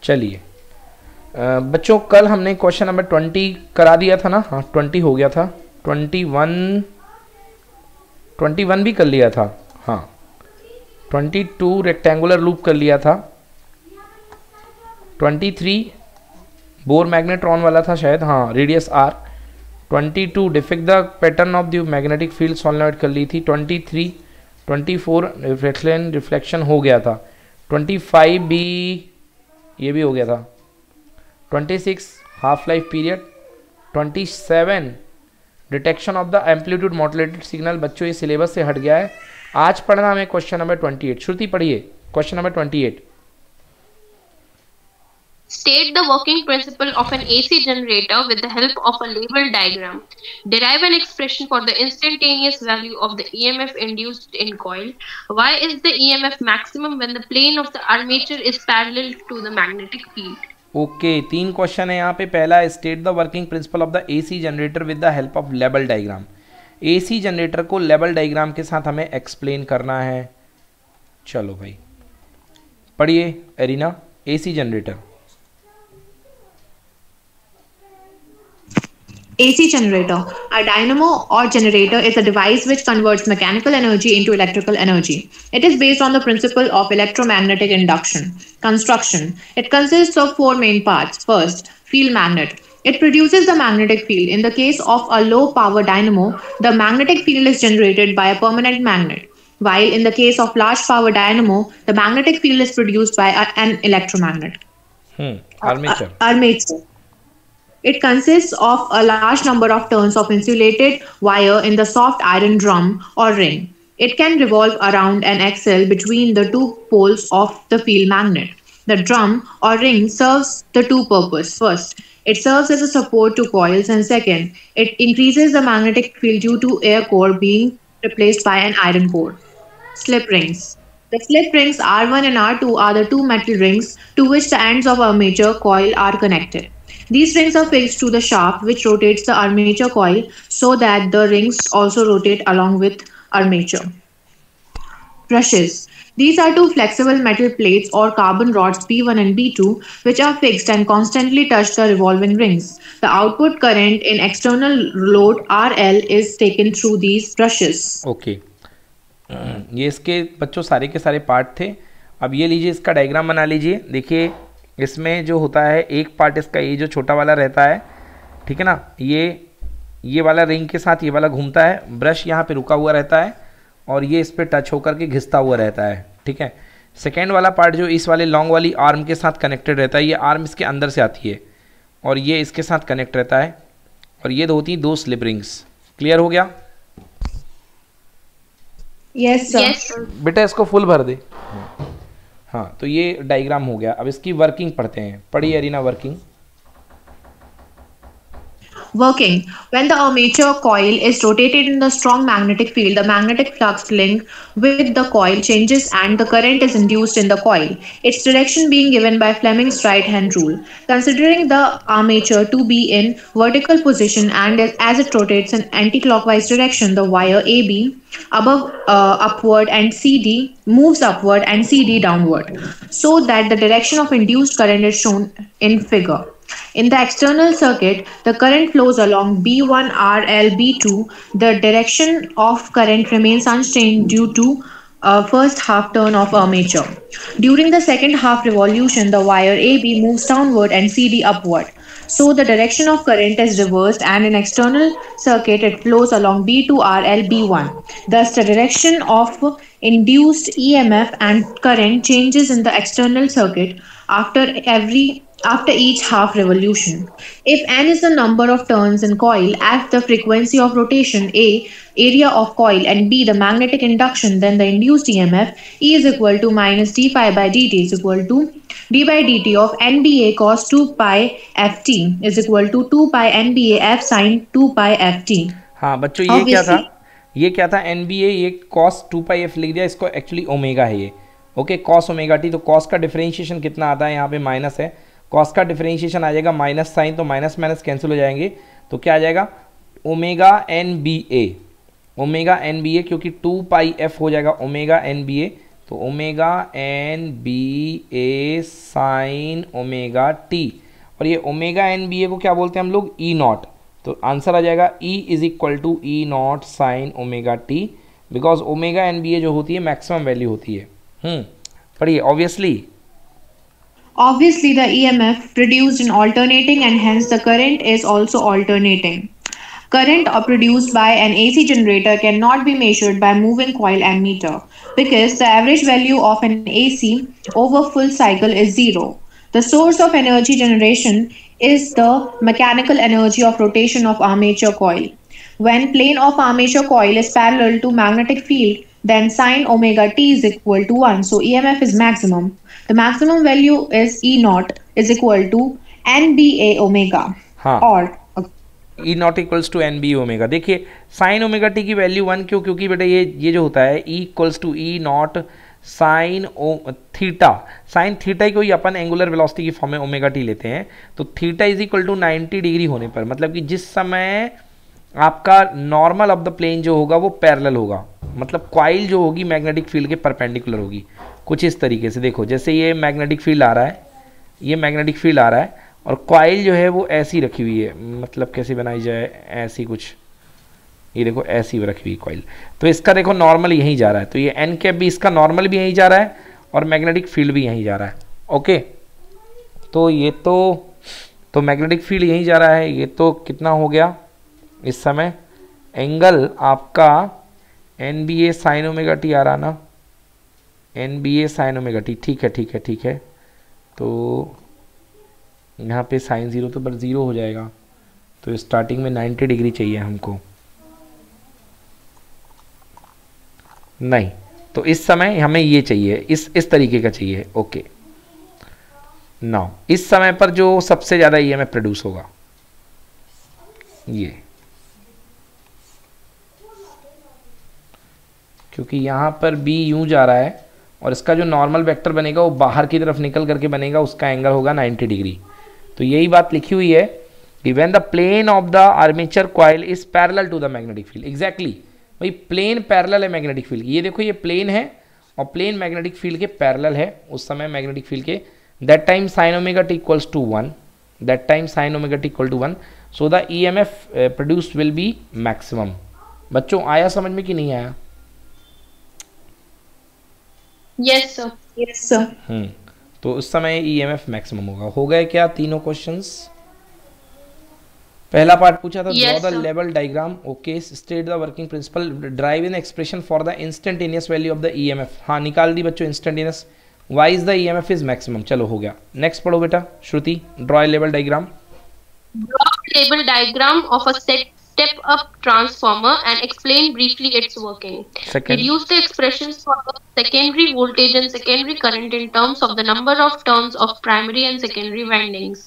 चलिए बच्चों, कल हमने क्वेश्चन नंबर 20 करा दिया था ना। हाँ 20 हो गया था, 21 भी कर लिया था। हाँ 22 रेक्टेंगुलर लूप कर लिया था, 23 बोर मैग्नेट्रॉन वाला था शायद, हाँ radius R. 22 depict the pattern of the magnetic field solenoid कर ली थी। 24 रिफ्लेक्शन हो गया था। 25 भी, ये भी हो गया था। 26 half life period. 27 detection of the amplitude modulated signal. बच्चों ये सिलेबस से हट गया है, आज पढ़ना हमें क्वेश्चन नंबर 28। श्रुति पढ़िए question number 28। State the working principle of an AC generator with the help of a label diagram. Derive an expression for the instantaneous value of the EMF induced in coil. Why is the EMF maximum when the plane of the armature is parallel to the magnetic field? Okay 3 question है यहाँ पे। पहला, state the working principle of the AC generator with the help of label diagram. AC generator को label diagram के साथ हमें explain करना है। चलो भाई पढ़िए arena, AC generator. AC generator. A dynamo or generator is a device which converts mechanical energy into electrical energy. It is based on the principle of electromagnetic induction. Construction. It consists of 4 main parts. First, field magnet. It produces the magnetic field. In the case of a low power dynamo, the magnetic field is generated by a permanent magnet. While in the case of large power dynamo, the magnetic field is produced by an electromagnet. Armature. Armature. It consists of a large number of turns of insulated wire in the soft iron drum or ring. It can revolve around an axle between the 2 poles of the field magnet. The drum or ring serves the 2 purposes. First, it serves as a support to coils, and second, it increases the magnetic field due to air core being replaced by an iron core. Slip rings. The slip rings R1 and R2 are the 2 metal rings to which the ends of armature coil are connected. These rings are fixed to the shaft which rotates the armature coil so that the rings also rotate along with armature. Brushes. These are 2 flexible metal plates or carbon rods B1 and B2 which are fixed and constantly touch the revolving rings. The output current in external load RL is taken through these brushes. Okay. ये इसके बच्चों सारे के सारे part थे। अब ये लीजिए, इसका डायग्राम बना लीजिए। देखिए इसमें जो होता है, एक पार्ट इसका ये जो छोटा वाला रहता है, ठीक है ना, ये वाला रिंग के साथ ये वाला घूमता है। ब्रश यहाँ पे रुका हुआ रहता है और ये इस पर टच होकर के घिसता हुआ रहता है, ठीक है। सेकेंड वाला पार्ट जो इस वाले लॉन्ग वाली आर्म के साथ कनेक्टेड रहता है, ये आर्म इसके अंदर से आती है और ये इसके साथ कनेक्ट रहता है, और ये होती हैं 2 स्लिप रिंग्स। क्लियर हो गया? Yes sir. बेटा इसको फुल भर दे। हाँ तो ये डायग्राम हो गया। अब इसकी वर्किंग पढ़ते हैं। पढ़िए अरीना working. Working. When the armature coil is rotated in the strong magnetic field, the magnetic flux link with the coil changes and the current is induced in the coil, its direction being given by Fleming's right-hand rule. Considering the armature to be in vertical position and as it rotates in anti-clockwise direction, the wire AB above upward and CD moves upward and CD downward, so that the direction of induced current is shown in figure. In the external circuit, the current flows along B1 RL B2. The direction of current remains unchanged due to first half turn of armature. During the second half revolution, the wire AB moves downward and CD upward. So the direction of current is reversed, and in external circuit it flows along B2 RL B1. Thus the direction of induced EMF and current changes in the external circuit after each half revolution. If n is the number of turns in coil, f the frequency of rotation, a area of coil, and b the magnetic induction, then the induced EMF E is equal to minus d phi by dt is equal to d by dt of NBA cos 2 pi ft is equal to 2 pi NBA f sin 2 pi ft. हाँ बच्चों ये क्या था NBA, ये cos 2 pi f लिख दिया, इसको actually omega है ये। ओके cos ओमेगा टी, तो cos का डिफरेंशिएशन कितना आता है, यहाँ पे माइनस है, cos का डिफरेंशिएशन आ जाएगा माइनस साइन, तो माइनस माइनस कैंसिल हो जाएंगे, तो क्या आ जाएगा ओमेगा एन बी ए, क्योंकि 2 पाई एफ हो जाएगा ओमेगा एन बी ए, तो ओमेगा एन बी ए साइन ओमेगा टी, और ये ओमेगा एन बी ए को क्या बोलते हैं हम लोग, ई नॉट। तो आंसर आ जाएगा E is equal to E naught sine omega T, because omega N B A जो होती है मैक्सिमम वैल्यू होती है। पढ़िए। Obviously, the EMF produced in alternating and hence the current is also alternating. Current produced by an AC generator cannot be measured by moving coil and meter because the average value of an AC over full cycle is zero. The source of energy generation is the mechanical energy of rotation of armature coil. When plane of armature coil is parallel to magnetic field, then sin omega t is equal to 1. So EMF is maximum. The maximum value is E naught is equal to NBA omega. हाँ, Or E naught equals to N B omega. देखिए sine omega T की value 1 क्यों, क्योंकि बेटा ये जो होता है E equals to E naught sine O theta, sine theta को ही अपन एंगुलर वेलोसिटी की फॉर्म में ओमेगा टी लेते हैं। तो theta is equal to 90 degree होने पर, मतलब कि जिस समय आपका नॉर्मल ऑफ द प्लेन जो होगा वो पैरेलल होगा, मतलब कॉइल जो होगी मैग्नेटिक फील्ड के परपेंडिकुलर होगी। कुछ इस तरीके से देखो, जैसे ये मैग्नेटिक फील्ड आ रहा है, ये मैग्नेटिक फील्ड आ रहा है और कॉइल जो है वो ऐसी रखी हुई है, मतलब कैसे बनाई जाए, ऐसी कुछ, ये देखो ऐसी रखी हुई कॉइल। तो इसका देखो नॉर्मल यहीं जा रहा है, तो ये एन कैप भी इसका नॉर्मल भी यहीं जा रहा है और मैग्नेटिक फील्ड भी यहीं जा रहा है। ओके, तो ये तो मैग्नेटिक फील्ड यहीं जा रहा है। ये तो कितना हो गया इस समय, एंगल आपका एन बी ए साइन ओमेगा टी आ रहा ना, एन बी ए साइन ओमेगा टी। ठीक है। तो यहाँ पे साइन ज़ीरो तो पर ज़ीरो हो जाएगा, तो स्टार्टिंग में 90 डिग्री चाहिए हमको, नहीं तो इस समय हमें ये चाहिए, इस तरीके का चाहिए। ओके, नाउ इस समय पर जो सबसे ज़्यादा ईएमएफ प्रोड्यूस होगा ये, क्योंकि यहाँ पर बी यूँ जा रहा है और इसका जो नॉर्मल वेक्टर बनेगा वो बाहर की तरफ निकल करके बनेगा, उसका एंगल होगा 90 डिग्री। तो यही बात लिखी हुई है कि when the plane of the armature coil is parallel to the magnetic field. Exactly भाई, प्लेन पैरेलल है मैग्नेटिक फील्ड। ये देखो ये प्लेन है और प्लेन मैग्नेटिक फील्ड के पैरेलल है उस समय मैग्नेटिक फील्ड के, that time sine omega T equals to 1, that time sine omega T equal to 1, so the EMF produced will be maximum. बच्चों आया समझ में कि नहीं आया? Yes, sir. yes, sir. तो उस समय ईएमएफ मैक्सिमम होगा। हो गए क्या तीनों क्वेश्चंस? पहला पार्ट पूछा था ड्रॉ द लेवल diagram. Okay, state the working principle, derive an expression for the instantaneous value of the EMF. हाँ निकाल दी बच्चों instantaneous, why is the EMF is maximum. चलो हो गया, नेक्स्ट पढ़ो बेटा श्रुति, ड्रॉ ए लेवल diagram. Draw a label diagram of a step-up transformer and explain briefly its working. Second. Use the expressions for the secondary voltage and secondary current in terms of the number of turns of primary and secondary windings.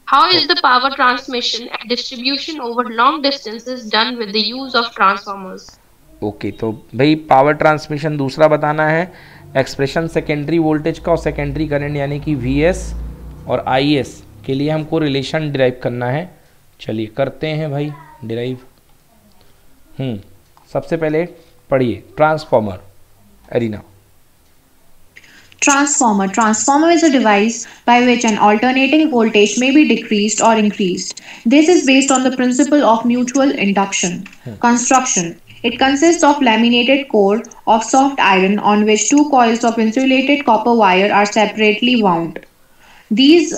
How is the power transmission and distribution over long distances done with the use of transformers? Okay, तो भाई power transmission दूसरा बताना है, expression secondary voltage का और secondary current यानी कि VS और IS के लिए हमको रिलेशन डिराइव करना है। चलिए करते हैं भाई डिराइव। सबसे पहले पढ़िए transformer, arena. Transformer is a device by which an alternating voltage may be decreased or increased. This is based on the principle of mutual induction. Construction. It consists of laminated core of soft iron on which two coils of insulated copper wire are separately wound. These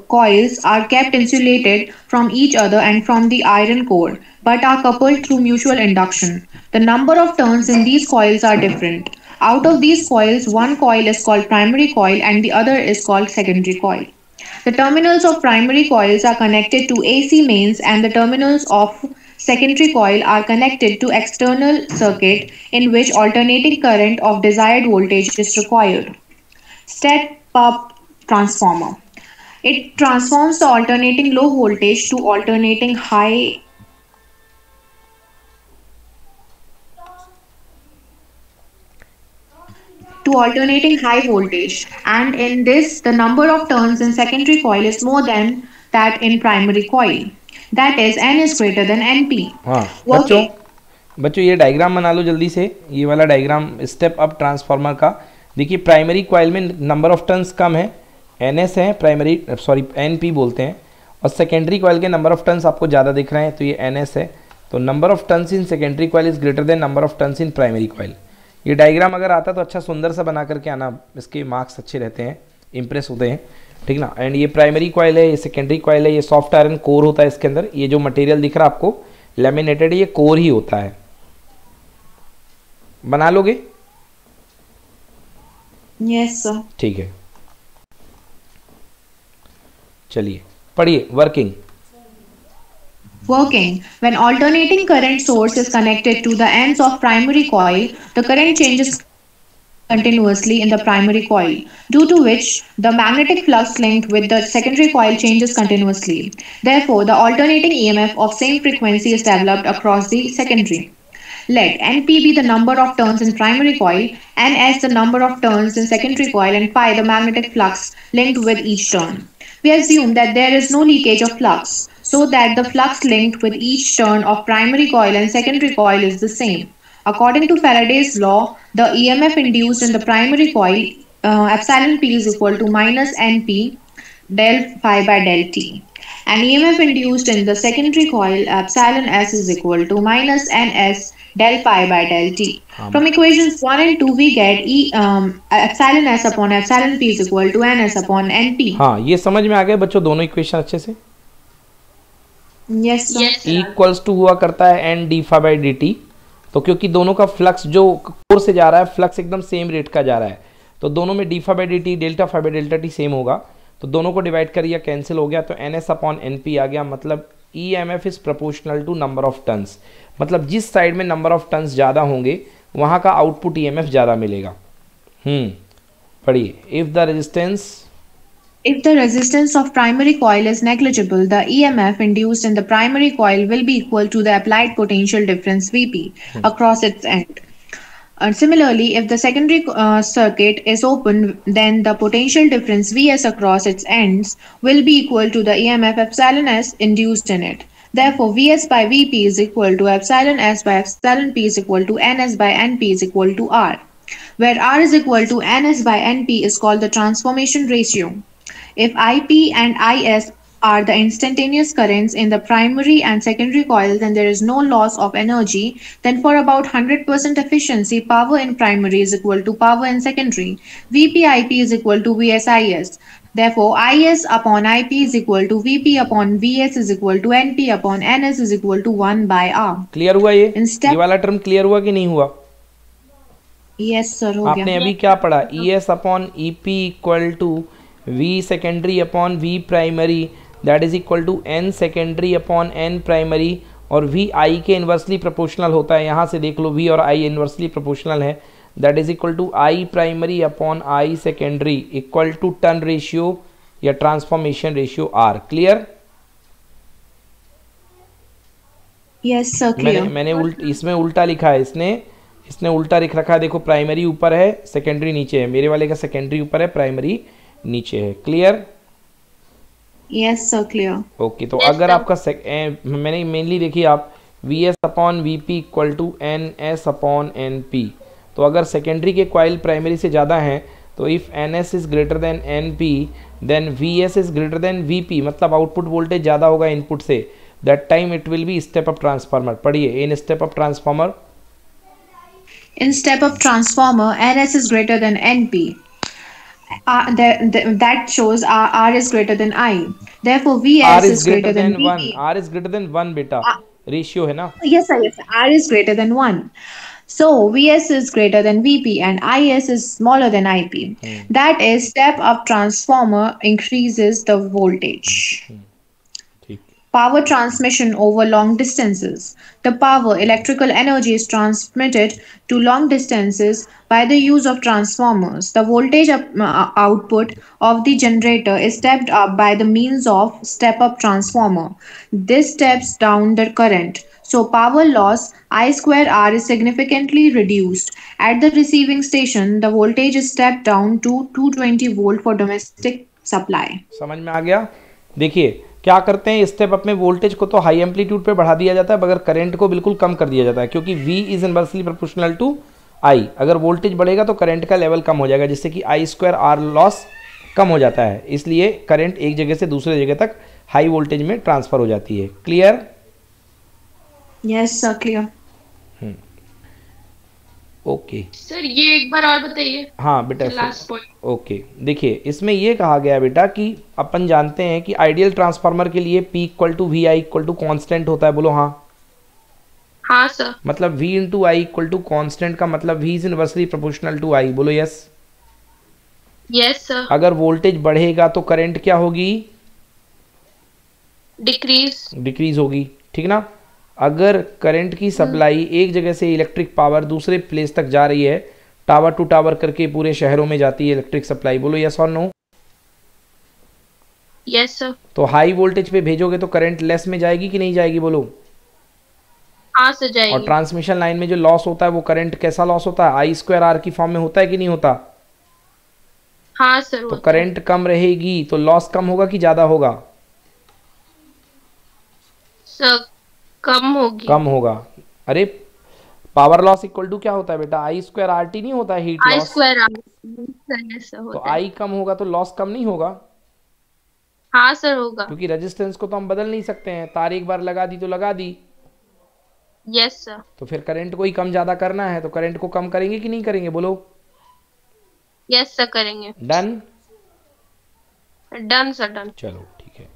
coils are kept insulated from each other and from the iron core, but are coupled through mutual induction. The number of turns in these coils are different. Out of these coils, one coil is called primary coil and the other is called secondary coil. The terminals of primary coils are connected to AC mains and the terminals of secondary coil are connected to external circuit in which alternating current of desired voltage is required. Step-up transformer. It transforms the alternating low voltage to alternating high voltage, and in this the number of turns in secondary coil is more than that in primary coil. That is, N is greater than NP. हाँ बच्चों ये diagram बना लो जल्दी से, ये वाला diagram step up transformer का देखिए प्राइमरी कॉइल में नंबर ऑफ टर्न्स कम है, NS है, प्राइमरी सॉरी NP बोलते हैं, और सेकेंडरी कॉइल के नंबर ऑफ टर्न्स आपको ज़्यादा दिख रहे हैं, तो ये NS है। तो number of turns in secondary coil is greater than number of turns in primary coil. ये डायग्राम अगर आता तो अच्छा सुंदर सा बना करके आना, इसके मार्क्स अच्छे रहते हैं, इंप्रेस होते हैं, ठीक ना। एंड ये प्राइमरी कॉइल है, ये सेकेंडरी कॉइल है, ये सॉफ्ट आयरन कोर होता है इसके अंदर, ये जो मटेरियल दिख रहा है आपको लैमिनेटेड, ये कोर ही होता है। बना लोगे? Yes sir. ठीक है, चलिए पढ़िए। Working. Working. When alternating current source is connected to the ends of primary coil, the current changes continuously in the primary coil, due to which the magnetic flux linked with the secondary coil changes continuously. Therefore, the alternating EMF of same frequency is developed across the secondary. Let Np be the number of turns in primary coil, Ns the number of turns in secondary coil, and phi the magnetic flux linked with each turn. We assume that there is no leakage of flux, so that the flux linked with each turn of primary coil and secondary coil is the same. According to Faraday's law, the EMF induced in the primary coil, epsilon P is equal to minus Np del phi by del T. And EMF induced in the secondary coil, epsilon S is equal to minus Ns del phi by del T. From equations 1 and 2, we get epsilon S upon epsilon P is equal to Ns upon Np. हाँ, ये समझ में आ गए बच्चों दोनों equation अच्छे से? Yes, sir. Equals to हुआ करता है एन डी फा बाई डी टी। तो क्योंकि दोनों का फ्लक्स जो कोर से जा रहा है, फ्लक्स एकदम सेम रेट का जा रहा है, तो दोनों में डी फा बाई डी टी, डेल्टा फा बाई डेल्टा टी सेम होगा, तो दोनों को डिवाइड करिए, कैंसिल हो गया, तो N S upon N P आ गया। मतलब E M F is proportional to number of turns, मतलब जिस साइड में नंबर ऑफ टर्न्स ज़्यादा होंगे वहाँ का आउटपुट ई एम एफ ज़्यादा मिलेगा। पढ़िए। If the resistance of primary coil is negligible, the EMF induced in the primary coil will be equal to the applied potential difference Vp across its end. Similarly, if the secondary circuit is open, then the potential difference Vs across its ends will be equal to the EMF epsilon S induced in it. Therefore, Vs by Vp is equal to epsilon S by epsilon P is equal to Ns by Np is equal to R, where R is equal to Ns by Np is called the transformation ratio. If Ip and Is are the instantaneous currents in the primary and secondary coil, then there is no loss of energy. Then for about 100% efficiency, power in primary is equal to power in secondary. VpIp is equal to VSIs. Therefore, Is upon Ip is equal to Vp upon Vs is equal to Np upon Ns is equal to 1 by R. Clear हुआ ये वाला term clear हुआ कि नहीं हुआ? Yes sir, हो गया। आपने अभी क्या पढ़ा? ES upon EP equal to V secondary upon V primary that is equal to N secondary upon N primary, और V I के इन्वर्सली प्रोपोर्शनल होता है। यहाँ से देख लो V और I इन्वर्सली प्रोपोर्शनल है, that is equal to I primary upon I secondary equal to turn ratio या transformation ratio R। Clear? Yes sir, clear. मैंने इसमें उल्टा लिखा है, इसने उल्टा लिख रखा है। देखो प्राइमरी ऊपर है, सेकेंडरी नीचे है। मेरे वाले का सेकेंडरी ऊपर है, प्राइमरी नीचे है। Clear? Yes sir, clear. Okay, तो अगर आपका मैंने मेनली देखिए आप V S upon V P equal to N S upon N P, तो अगर सेकेंडरी के कॉइल प्राइमरी से ज़्यादा हैं तो if N S is greater than N P then V S is greater than V P, मतलब output voltage ज़्यादा होगा इनपुट से, that time it will be step up transformer. पढ़िए। In step up transformer, In step-up transformer, Ns is greater than Np. That shows R is greater than I. Therefore, Vs is greater than Vp. R is greater than 1 बेटा, ratio है ना? Yes sir, yes sir. R is greater than 1. So, Vs is greater than Vp and Is is smaller than Ip. That is, step-up transformer increases the voltage. Power transmission over long distances. The power, electrical energy, is transmitted to long distances by the use of transformers. The voltage output of the generator is stepped up by the means of step-up transformer. This steps down the current. So power loss I square R is significantly reduced. At the receiving station, the voltage is stepped down to 220 volt for domestic supply. समझ में आ गया? देखिए क्या करते हैं, step up में voltage को तो हाई एम्पलीट्यूड पे बढ़ा दिया जाता है, मगर करंट को बिल्कुल कम कर दिया जाता है, क्योंकि V is inversely proportional to I, अगर वोल्टेज बढ़ेगा तो करंट का लेवल कम हो जाएगा, जिससे कि आई स्क्वायर आर लॉस कम हो जाता है, इसलिए करंट एक जगह से दूसरे जगह तक हाई वोल्टेज में ट्रांसफर हो जाती है। Clear? Yes sir, clear. Okay sir ये एक बार और बताइए, हाँ बेटा, लास्ट पॉइंट। ओके देखिए, इसमें ये कहा गया बेटा कि अपन जानते हैं कि आइडियल ट्रांसफार्मर के लिए P equal to V I equal to constant होता है, बोलो हाँ। हाँ सर। मतलब V into I equal to constant का मतलब V is inversely proportional to I, बोलो यस। Yes sir. अगर वोल्टेज बढ़ेगा तो करंट क्या होगी? डिक्रीज होगी, ठीक ना। अगर करंट की सप्लाई एक जगह से इलेक्ट्रिक पावर दूसरे प्लेस तक जा रही है, टावर टू टावर करके पूरे शहरों में जाती है इलेक्ट्रिक सप्लाई, बोलो यस और नो। Yes sir. तो हाई वोल्टेज पे भेजोगे तो करंट लेस में जाएगी कि नहीं जाएगी, बोलो। हाँ सर जाएगी। और ट्रांसमिशन लाइन में जो लॉस होता है वो करंट कैसा लॉस होता है? आई स्क्वायर आर की फॉर्म में होता है कि नहीं होता? हाँ सर। तो करंट कम रहेगी तो लॉस कम होगा कि ज्यादा होगा? सर कम होगी। कम होगा। अरे पावर लॉस इक्वल टू क्या होता है बेटा? आई स्क्वायर आर टी नहीं होता है, हीट आई लॉस। स्क्वायर तो आई कम होगा तो लॉस कम नहीं होगा? हाँ सर होगा। क्योंकि रेजिस्टेंस को तो हम बदल नहीं सकते हैं, तार एक बार लगा दी तो लगा दी। Yes sir. तो फिर करंट को ही कम ज्यादा करना है, तो करंट को कम करेंगे कि नहीं करेंगे, बोलो। यस सर करेंगे। डन? Done sir done. चलो ठीक है।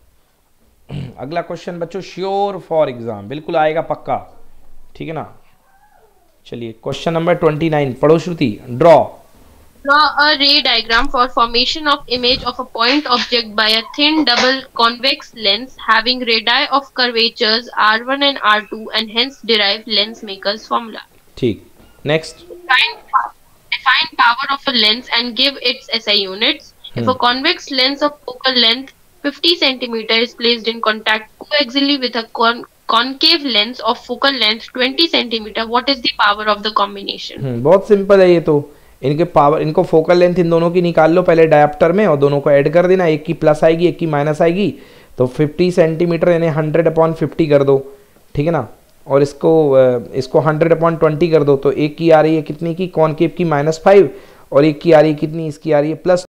अगला क्वेश्चन बच्चों श्योर फॉर एग्जाम, बिल्कुल आएगा पक्का, ठीक है ना। चलिए क्वेश्चन नंबर 29 पढ़ो Shruti. Draw a ray diagram for formation of image of a point object by a thin double convex lens having radii of curvatures R1 and R2 and hence derive lens maker's formula. ठीक, next. Define power of a lens and give its SI units. If a convex lens of focal length 50 cm is placed in contact coaxially with a concave lens of focal length 20 cm, what is the power of the combination? बहुत simple है ये तो। इनके power, इनको focal length in दोनों की निकाल लो पहले डायप्टर में और दोनों को ऐड कर देना, एक की प्लस आएगी एक की माइनस आएगी, तो 50 सेंटीमीटर यानी 100/50 कर दो, ठीक है ना। और इसको 100/20 कर दो, तो एक की आ रही है कितनी की? कॉनकेव की -5, और एक की आ रही है कितनी? इसकी आ रही है +2।